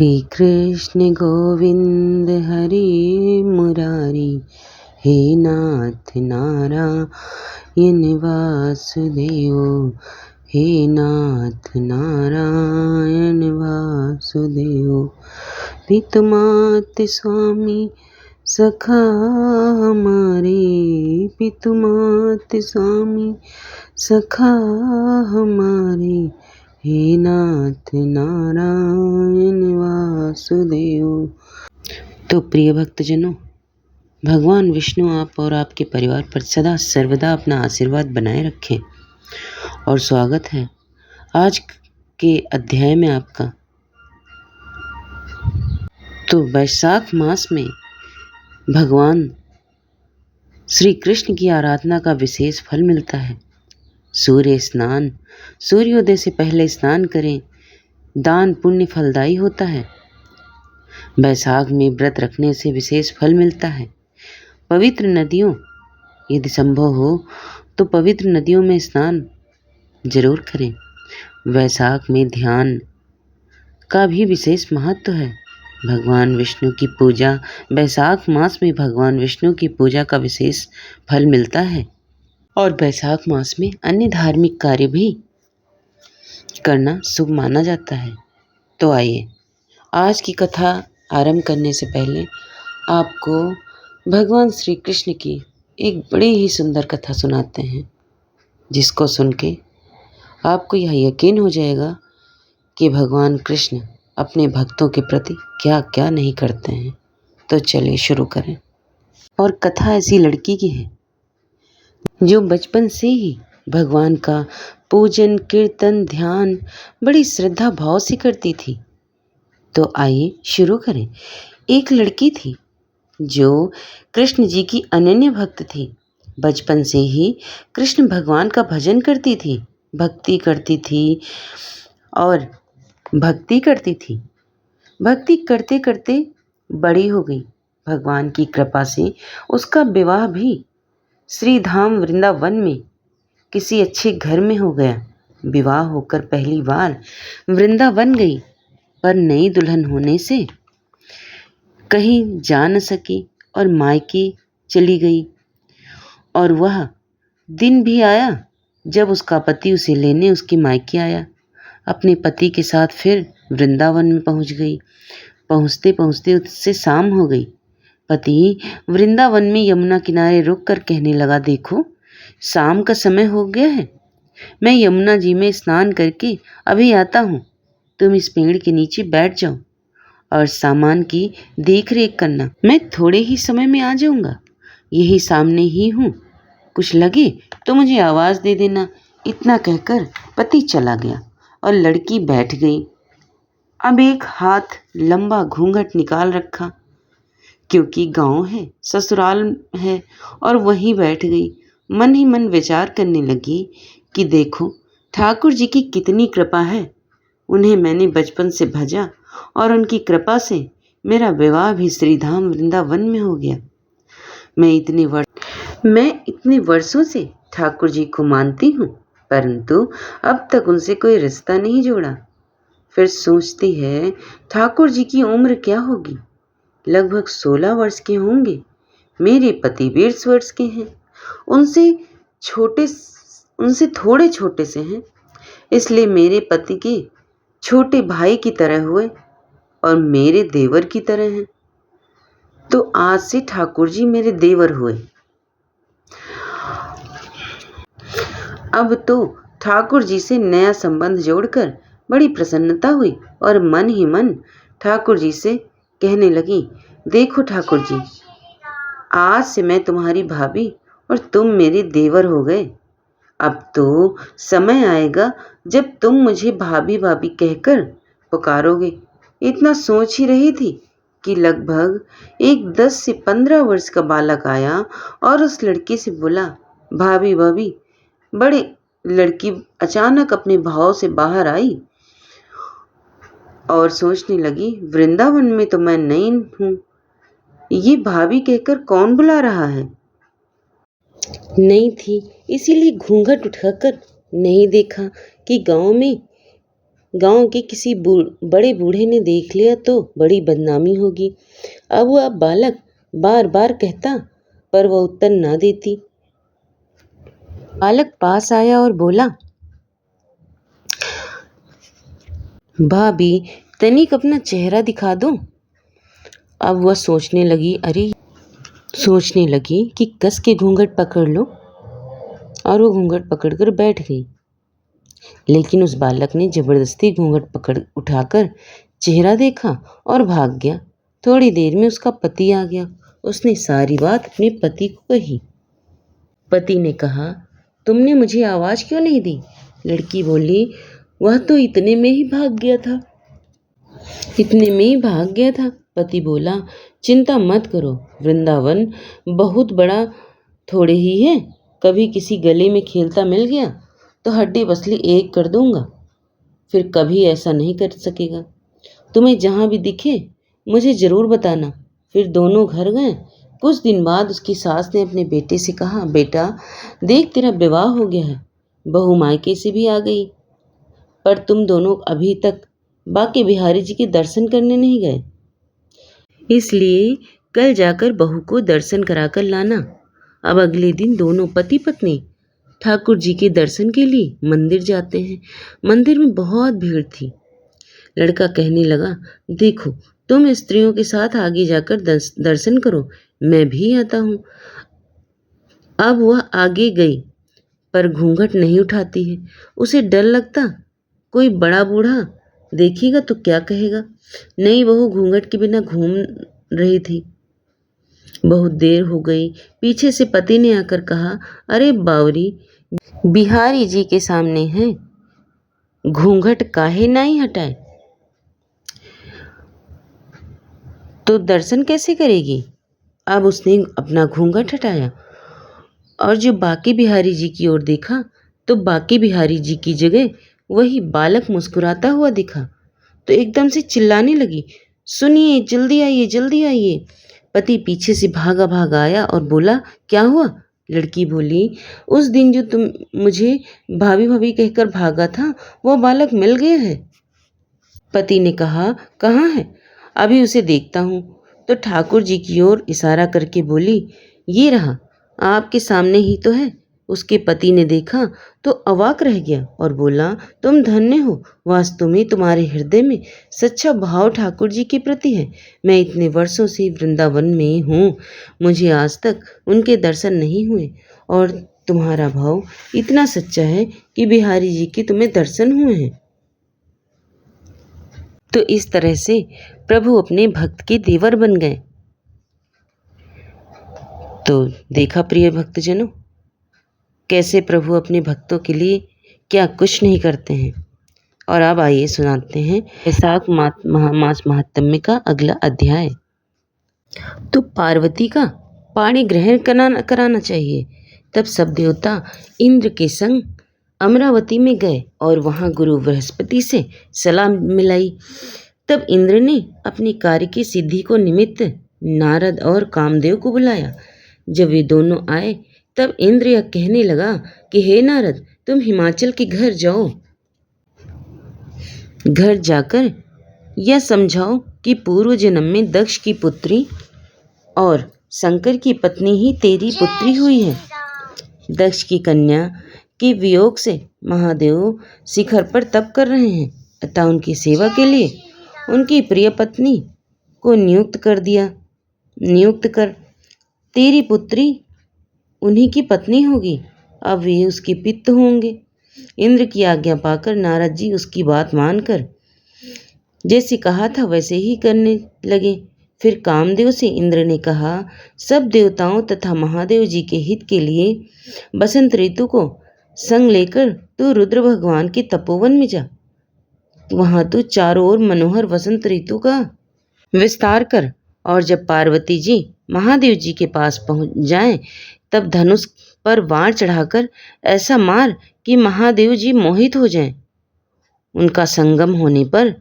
श्री कृष्ण गोविंद हरि मुरारी, हे नाथ नारायण वासुदेव, हे नाथ नारायण वासुदेव। पितुमात स्वामी सखा हमारे, पितुमात स्वामी सखा हमारे, हे नाथ नारायण वासुदेव। तो प्रिय भक्तजनों, भगवान विष्णु आप और आपके परिवार पर सदा सर्वदा अपना आशीर्वाद बनाए रखें। और स्वागत है आज के अध्याय में आपका। तो वैशाख मास में भगवान श्री कृष्ण की आराधना का विशेष फल मिलता है। सूर्य स्नान, सूर्योदय से पहले स्नान करें, दान पुण्य फलदायी होता है। वैशाख में व्रत रखने से विशेष फल मिलता है। पवित्र नदियों, यदि संभव हो तो पवित्र नदियों में स्नान जरूर करें। वैशाख में ध्यान का भी विशेष महत्व है। भगवान विष्णु की पूजा, वैशाख मास में भगवान विष्णु की पूजा का विशेष फल मिलता है। और वैशाख मास में अन्य धार्मिक कार्य भी करना शुभ माना जाता है। तो आइए आज की कथा आरंभ करने से पहले आपको भगवान श्री कृष्ण की एक बड़ी ही सुंदर कथा सुनाते हैं, जिसको सुन के आपको यह यकीन हो जाएगा कि भगवान कृष्ण अपने भक्तों के प्रति क्या क्या नहीं करते हैं। तो चलिए शुरू करें। और कथा ऐसी लड़की की है जो बचपन से ही भगवान का पूजन, कीर्तन, ध्यान बड़ी श्रद्धा भाव से करती थी। तो आइए शुरू करें। एक लड़की थी जो कृष्ण जी की अनन्य भक्त थी। बचपन से ही कृष्ण भगवान का भजन करती थी, भक्ति करती थी और भक्ति करती थी। भक्ति करते करते बड़ी हो गई। भगवान की कृपा से उसका विवाह भी श्री धाम वृंदावन में किसी अच्छे घर में हो गया। विवाह होकर पहली बार वृंदावन गई, पर नई दुल्हन होने से कहीं जा न सकी और मायके चली गई। और वह दिन भी आया जब उसका पति उसे लेने उसके मायके आया। अपने पति के साथ फिर वृंदावन में पहुंच गई। पहुंचते पहुंचते उससे शाम हो गई। पति वृंदावन में यमुना किनारे रुक कर कहने लगा, देखो शाम का समय हो गया है, मैं यमुना जी में स्नान करके अभी आता हूँ। तुम इस पेड़ के नीचे बैठ जाओ और सामान की देख रेख करना, मैं थोड़े ही समय में आ जाऊँगा। यही सामने ही हूँ, कुछ लगे तो मुझे आवाज़ दे देना। इतना कहकर पति चला गया और लड़की बैठ गई। अब एक हाथ लंबा घूंघट निकाल रखा, क्योंकि गांव है, ससुराल है, और वहीं बैठ गई। मन ही मन विचार करने लगी कि देखो ठाकुर जी की कितनी कृपा है। उन्हें मैंने बचपन से भजा और उनकी कृपा से मेरा विवाह भी श्रीधाम वृंदावन में हो गया। मैं इतने वर्षों से ठाकुर जी को मानती हूँ, परंतु अब तक उनसे कोई रिश्ता नहीं जोड़ा। फिर सोचती है ठाकुर जी की उम्र क्या होगी, लगभग 16 वर्ष के होंगे। मेरे पति 20 वर्ष के हैं, उनसे थोड़े छोटे से हैं, इसलिए मेरे पति के छोटे भाई की तरह हुए और मेरे देवर की तरह हैं। तो आज से ठाकुर जी मेरे देवर हुए। अब तो ठाकुर जी से नया संबंध जोड़कर बड़ी प्रसन्नता हुई और मन ही मन ठाकुर जी से कहने लगी, देखो ठाकुर जी, आज से मैं तुम्हारी भाभी और तुम मेरे देवर हो गए। अब तो समय आएगा जब तुम मुझे भाभी भाभी कहकर पुकारोगे। इतना सोच ही रही थी कि लगभग एक 10 से 15 वर्ष का बालक आया और उस लड़की से बोला, भाभी भाभी। बड़े लड़की अचानक अपने भाव से बाहर आई और सोचने लगी, वृंदावन में तो मैं नई हूँ, ये भाभी कहकर कौन बुला रहा है। नहीं थी, इसीलिए घूंघट उठाकर नहीं देखा कि गांव में गांव के किसी बड़े बूढ़े ने देख लिया तो बड़ी बदनामी होगी। अब वह बालक बार बार कहता, पर वह उत्तर ना देती। बालक पास आया और बोला, भाभी, तनिक अपना चेहरा दिखा दो। अब वह सोचने लगी कि कस के घूंघट पकड़ लो, और वो घूंघट पकड़कर बैठ गई। लेकिन उस बालक ने जबरदस्ती घूंघट उठाकर चेहरा देखा और भाग गया। थोड़ी देर में उसका पति आ गया। उसने सारी बात अपने पति को कही। पति ने कहा, तुमने मुझे आवाज क्यों नहीं दी? लड़की बोली, वह तो इतने में ही भाग गया था। पति बोला, चिंता मत करो, वृंदावन बहुत बड़ा थोड़े ही है। कभी किसी गली में खेलता मिल गया तो हड्डी पसली एक कर दूंगा, फिर कभी ऐसा नहीं कर सकेगा। तुम्हें जहां भी दिखे मुझे जरूर बताना। फिर दोनों घर गए। कुछ दिन बाद उसकी सास ने अपने बेटे से कहा, बेटा देख, तेरा विवाह हो गया है, बहू मायके से भी आ गई, पर तुम दोनों अभी तक बांके बिहारी जी के दर्शन करने नहीं गए, इसलिए कल जाकर बहू को दर्शन कराकर लाना। अब अगले दिन दोनों पति पत्नी ठाकुर जी के दर्शन के लिए मंदिर जाते हैं। मंदिर में बहुत भीड़ थी। लड़का कहने लगा, देखो, तुम स्त्रियों के साथ आगे जाकर दर्शन करो, मैं भी आता हूँ। अब वह आगे गई, पर घूंघट नहीं उठाती है। उसे डर लगता, कोई बड़ा बूढ़ा देखेगा तो क्या कहेगा। नई बहू घूंघट के बिना घूम रही थी। बहुत देर हो गई। पीछे से पति ने आकर कहा, अरे बावरी, बिहारी जी के सामने है, घूंघट काहे नहीं हटाए, तो दर्शन कैसे करेगी? अब उसने अपना घूंघट हटाया और जो बांके बिहारी जी की ओर देखा तो बांके बिहारी जी की जगह वही बालक मुस्कुराता हुआ दिखा। तो एकदम से चिल्लाने लगी, सुनिए, जल्दी आइए, जल्दी आइए। पति पीछे से भागा आया और बोला, क्या हुआ? लड़की बोली, उस दिन जो तुम मुझे भाभी भाभी कहकर भागा था, वो बालक मिल गया है। पति ने कहा, कहाँ है? अभी उसे देखता हूँ। तो ठाकुर जी की ओर इशारा करके बोली, ये रहा, आपके सामने ही तो है। उसके पति ने देखा तो अवाक रह गया और बोला, तुम धन्य हो, वास्तव में तुम्हारे हृदय में सच्चा भाव ठाकुर जी के प्रति है। मैं इतने वर्षों से वृंदावन में हूँ, मुझे आज तक उनके दर्शन नहीं हुए, और तुम्हारा भाव इतना सच्चा है कि बिहारी जी के तुम्हें दर्शन हुए हैं। तो इस तरह से प्रभु अपने भक्त के देवर बन गए। तो देखा प्रिय भक्तजनों, कैसे प्रभु अपने भक्तों के लिए क्या कुछ नहीं करते हैं। और अब आइए सुनाते हैं वैशाख मास महात्म्य का अगला अध्याय। तो पार्वती का पाणी ग्रहण कराना चाहिए। तब सब देवता इंद्र के संग अमरावती में गए और वहां गुरु बृहस्पति से सलाह मिलाई। तब इंद्र ने अपने कार्य की सिद्धि को निमित्त नारद और कामदेव को बुलाया। जब वे दोनों आए तब इंद्र यह कहने लगा कि हे नारद, तुम हिमाचल के घर जाओ। घर जाकर यह समझाओ कि पूर्व जन्म में दक्ष की पुत्री और शंकर की पत्नी ही तेरी पुत्री हुई है। दक्ष की कन्या के वियोग से महादेव शिखर पर तप कर रहे हैं, अतः उनकी सेवा के लिए उनकी प्रिय पत्नी को नियुक्त कर तेरी पुत्री उन्हीं की पत्नी होगी। अब वे उसके पित्र होंगे। इंद्र की आज्ञा पाकर नारद जी उसकी बात मानकर जैसे कहा था वैसे ही करने लगे। फिर कामदेव से इंद्र ने कहा, सब देवताओं तथा महादेव जी के हित के लिए बसंत ऋतु को संग लेकर तू रुद्र भगवान के तपोवन में जा। वहां तू चारों ओर मनोहर वसंत ऋतु का विस्तार कर, और जब पार्वती जी महादेव जी के पास पहुंच जाएं, तब धनुष पर वार चढ़ाकर ऐसा मार कि महादेव जी मोहित हो जाएं। उनका संगम होने पर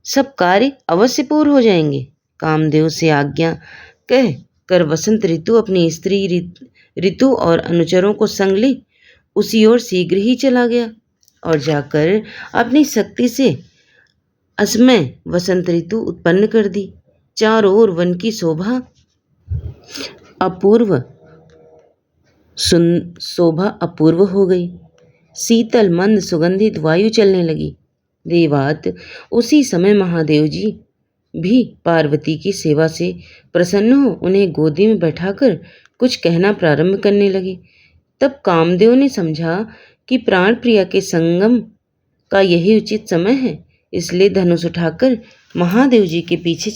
सब कार्य अवश्य पूर्ण हो जाएंगे। कामदेव से आज्ञा कह कर वसंत ऋतु अपनी स्त्री ऋतु और अनुचरों को संग ले उसी ओर शीघ्र ही चला गया। और जाकर अपनी शक्ति से असमय वसंत ऋतु उत्पन्न कर दी। चारों ओर वन की शोभा अपूर्व हो गई। शीतल मंद सुगंधित वायु चलने लगी। देवात उसी समय महादेव जी भी पार्वती की सेवा से प्रसन्न हो उन्हें गोदी में बैठाकर कुछ कहना प्रारंभ करने लगे। तब कामदेव ने समझा कि प्राण प्रिया के संगम का यही उचित समय है, इसलिए धनुष उठाकर महादेव जी के पीछे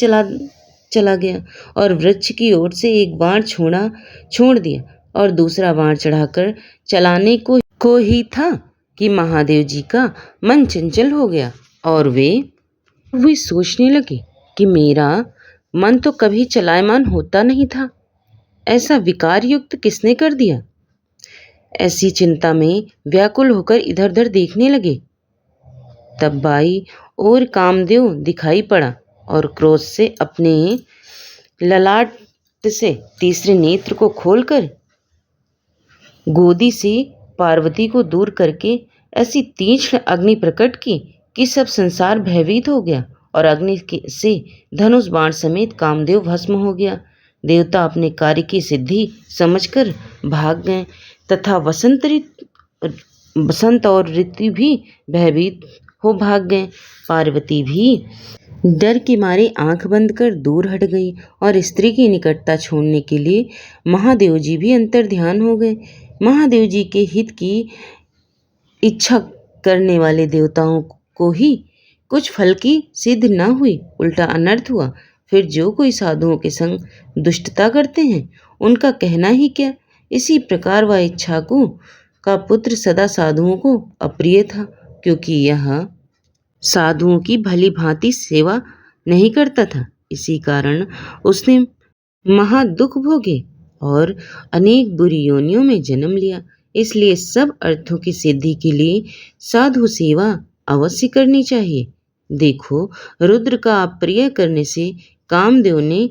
चला गया और वृक्ष की ओर से एक बाण छोड़ दिया और दूसरा बाण चढ़ाकर चलाने को ही था कि महादेव जी का मन चंचल हो गया और वे सोचने लगे कि मेरा मन तो कभी चलायमान होता नहीं था, ऐसा विकार युक्त किसने कर दिया। ऐसी चिंता में व्याकुल होकर इधर उधर देखने लगे। तब बाई और कामदेव दिखाई पड़ा और क्रोध से अपने ललाट से तीसरे नेत्र को खोलकर गोदी से पार्वती को दूर करके ऐसी तीक्ष्ण अग्नि प्रकट की कि सब संसार भयभीत हो गया और अग्नि से धनुष बाण समेत कामदेव भस्म हो गया। देवता अपने कार्य की सिद्धि समझकर भाग गए तथा बसंत और ऋतु भी भयभीत हो भाग गए। पार्वती भी डर के मारे आंख बंद कर दूर हट गई और स्त्री की निकटता छोड़ने के लिए महादेव जी भी अंतर्ध्यान हो गए। महादेव जी के हित की इच्छा करने वाले देवताओं को ही कुछ फल की सिद्ध न हुई, उल्टा अनर्थ हुआ। फिर जो कोई साधुओं के संग दुष्टता करते हैं उनका कहना ही क्या। इसी प्रकार वह इच्छाकु का पुत्र सदा साधुओं को अप्रिय था, क्योंकि यह साधुओं की भली भांति सेवा नहीं करता था। इसी कारण उसने महा दुख भोगे और अनेक बुरी योनियों में जन्म लिया। इसलिए सब अर्थों की सिद्धि के लिए साधु सेवा अवश्य करनी चाहिए। देखो, रुद्र का अप्रिय करने से कामदेव ने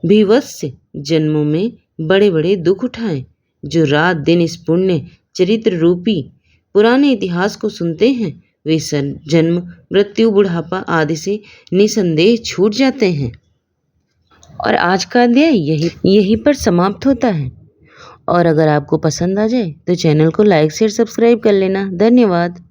भीवत्स जन्मों में बड़े बड़े दुख उठाए। जो रात दिन इस पुण्य चरित्र रूपी पुराने इतिहास को सुनते हैं वे जन्म मृत्यु बुढ़ापा आदि से निसंदेह छूट जाते हैं। और आज का अध्याय यहीं पर समाप्त होता है। और अगर आपको पसंद आ जाए तो चैनल को लाइक शेयर सब्सक्राइब कर लेना। धन्यवाद।